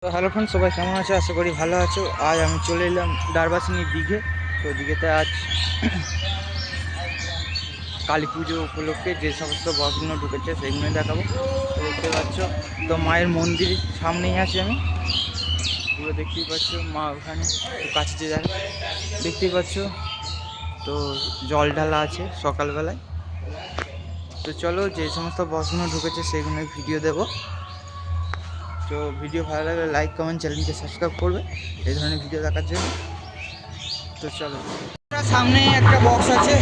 তো hello friend, সবাই কেমন আছো? আশা করি ভালো আছো। আজ আমি চলে এলাম ডারবাসিনী দিঘে। তো দিঘেতে আজ কালী পুজো উপলক্ষে যে সমস্ত বক্সগুলো ঢুকেছে সেগুলোই দেখাবো। তো দেখতে পাচ্ছ, তো মায়ের মন্দির সামনেই আছি আমি, পুরো দেখতেই পাচ্ছ। মা ওখানে একটু কাছে যে জায়গা দেখতেই পাচ্ছ, তো জল ঢালা আছে সকালবেলায়। তো চলো, যে সমস্ত বক্সগুলো ঢুকেছে সেগুলোই ভিডিও দেবো। তো ভিডিও ভালো লাগলে লাইক কমেন্ট চ্যানেলকে সাবস্ক্রাইব করবে এই ধরনের ভিডিও দেখার জন্য। তো চলো, সামনে একটা বক্স আছে,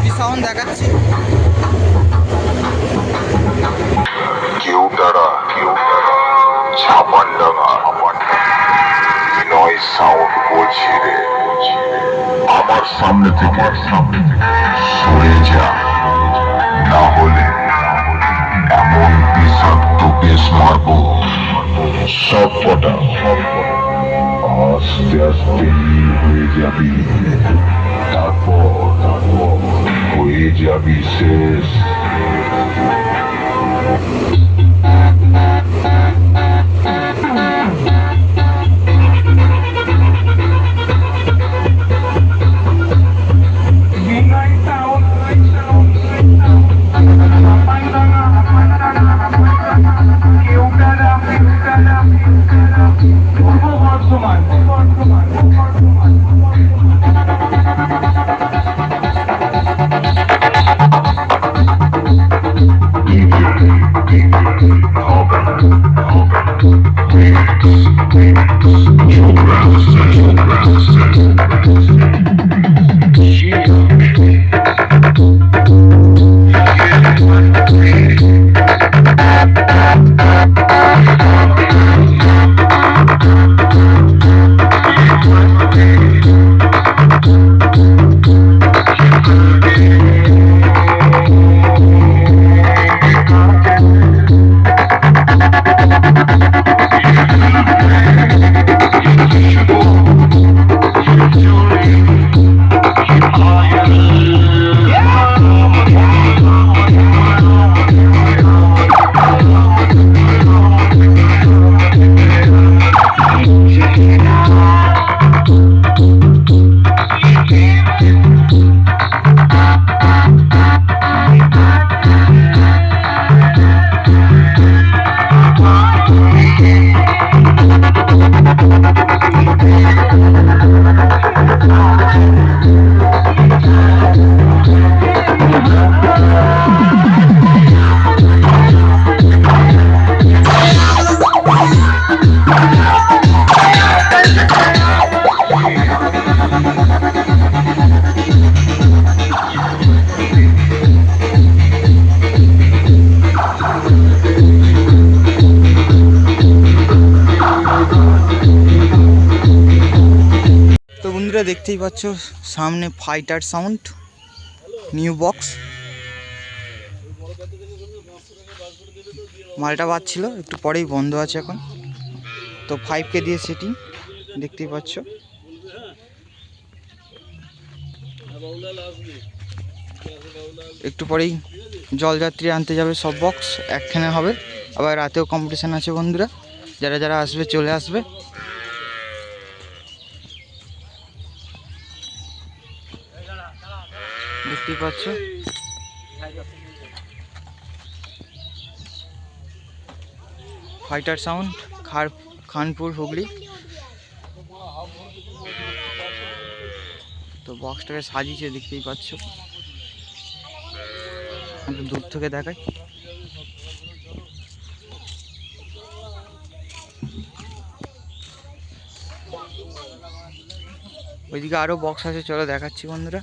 কি সাউন্ড দেখাচ্ছি। কেউ তারা ছাপানডাঙ্গা বিনয় সাউন্ড বলছি রে, আমার সামনে থেকে সরে যা, না হলে এমন বিষাক্ত কেস মারবো সব কটা আস্তে আস্তে হয়ে যাবি, তারপর হয়ে যাবি শেষ। তো বন্ধুরা দেখতেই পাচ্ছ, সামনে ফাইটার সাউন্ড নিউ বক্স। মালটা বাজছিল, একটু পরেই বন্ধ আছে এখন। তো 5K দিয়ে সেটিং, দেখতেই পাচ্ছ। একটু পরেই জলযাত্রী আনতে যাবে, সব বক্স একখানে হবে। আবার রাতেও কম্পিটিশান আছে বন্ধুরা, যারা যারা আসবে চলে আসবে। দেখতেই পাচ্ছ, ফাইটার সাউন্ড, খানপুর হুগলি। তো বক্সটাকে সাজিয়েছে, দেখতেই পাচ্ছ। একটু দূর থেকে দেখাই। ওইদিকে আরো বক্স আছে, চলো দেখাচ্ছি বন্ধুরা।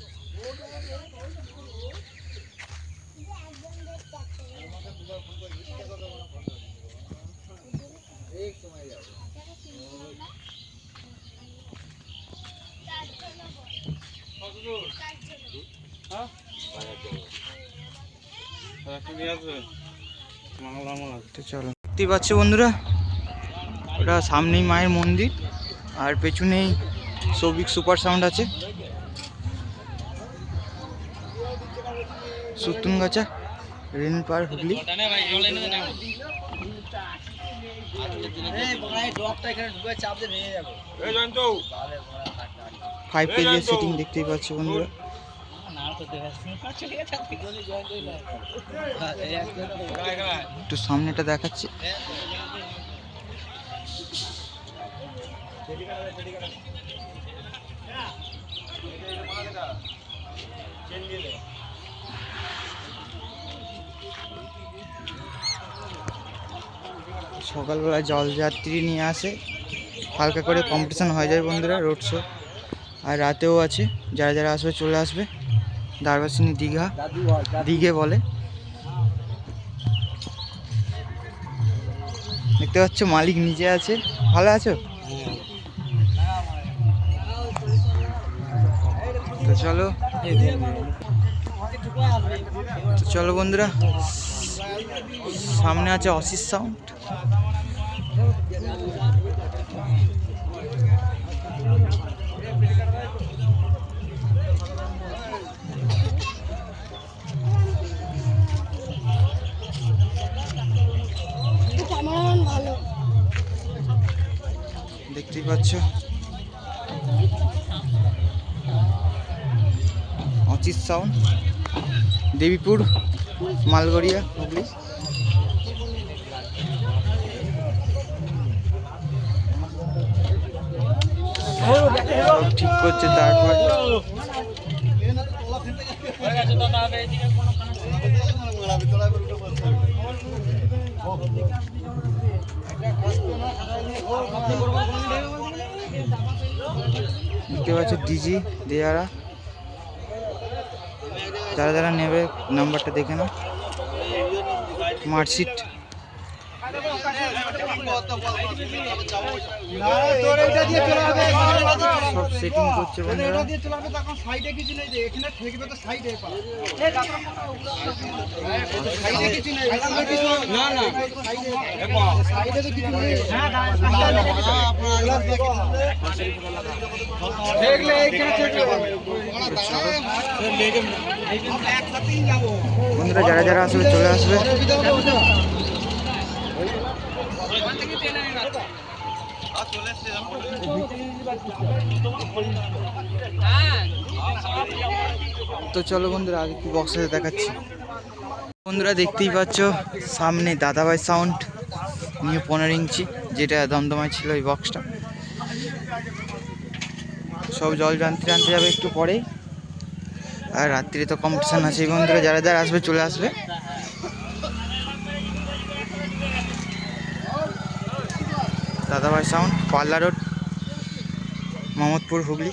চলো, দেখতেই পাচ্ছ বন্ধুরা, ওটা সামনেই মায়ের মন্দির, আর পেছনেই সৌভিক সুপার সাউন্ড আছে, সুতুনগাছা, রেনপার হুগলি। ফাইভ কেজি সেটিং দেখতেই পাচ্ছ বন্ধুরা। একটু সামনেটা দেখাচ্ছি। সকালবেলা জলযাত্রী নিয়ে আসে, হালকা করে কম্পিটিশন হয়ে যায় বন্ধুরা, রোড শো। আর রাতেও আছে, যারা যারা আসবে চলে আসবে। দ্বারবাসিনী দিঘে বলে। দেখতে পাচ্ছ মালিক নিচে আছে। ভালো আছো? তো চলো বন্ধুরা, সামনে আছে অসিস সাউন্ড। দেখতেই পাচ্ছ অচিত সাউন্ড, দেবীপুর, মালগড়িয়া, হুগলি। সব ঠিক করছে তারপর। দেখতে পাচ্ছ ডিজি দেয়ারা। যারা যারা নেবে নাম্বারটা দেখে নাও। মার্কশিট সব সেটিং করছে বন্ধুরা। বন্ধুরা যারা যারা আসবে চলে আসবে। তো চলো বন্ধুরা আগে কি বক্সে দেখাচ্ছি। বন্ধুরা দেখতেই পাচ্ছ সামনে দাদাভাই সাউন্ড নিয়ে 15 ইঞ্চি, যেটা দমদমায় ছিল এই বক্সটা। সব জল জানতে যাবে একটু পরেই। আর রাত্রিরে তো কম্পিটিশন আছে বন্ধুরা, যারা যারা আসবে চলে আসবে। দাদাভাই সাউন্ড, পাল্লা রোড, মোহাম্মদপুর, হুগলি।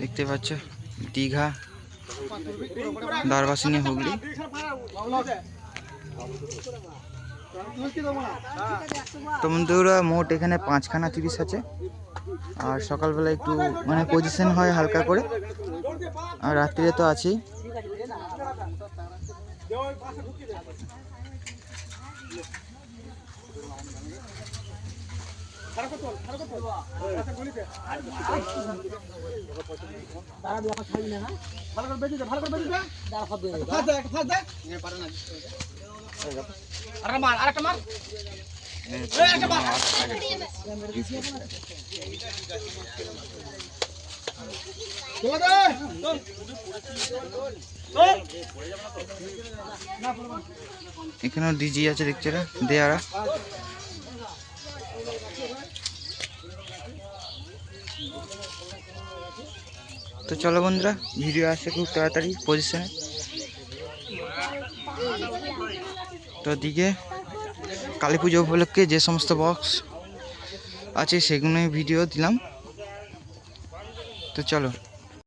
দেখতে পাচ্ছ দীঘা, দ্বারবাসিনী, হুগলি। তো বন্ধুরা মোট এখানে 5খানা 30 আছে। আর সকালবেলা একটু মানে পজিশন হয় হালকা করে, আর রাত্রিরে তো আছেই। এখানেও ডিজি আছে দেখছে দেয়ারা। তো চলো বন্ধুরা ভিডিও আসছে খুব তাড়াতাড়ি পজিশনে। তো দিকে কালী পুজো উপলক্ষে যে সমস্ত বক্স আছে সেগুলোই ভিডিও দিলাম। তো চলো।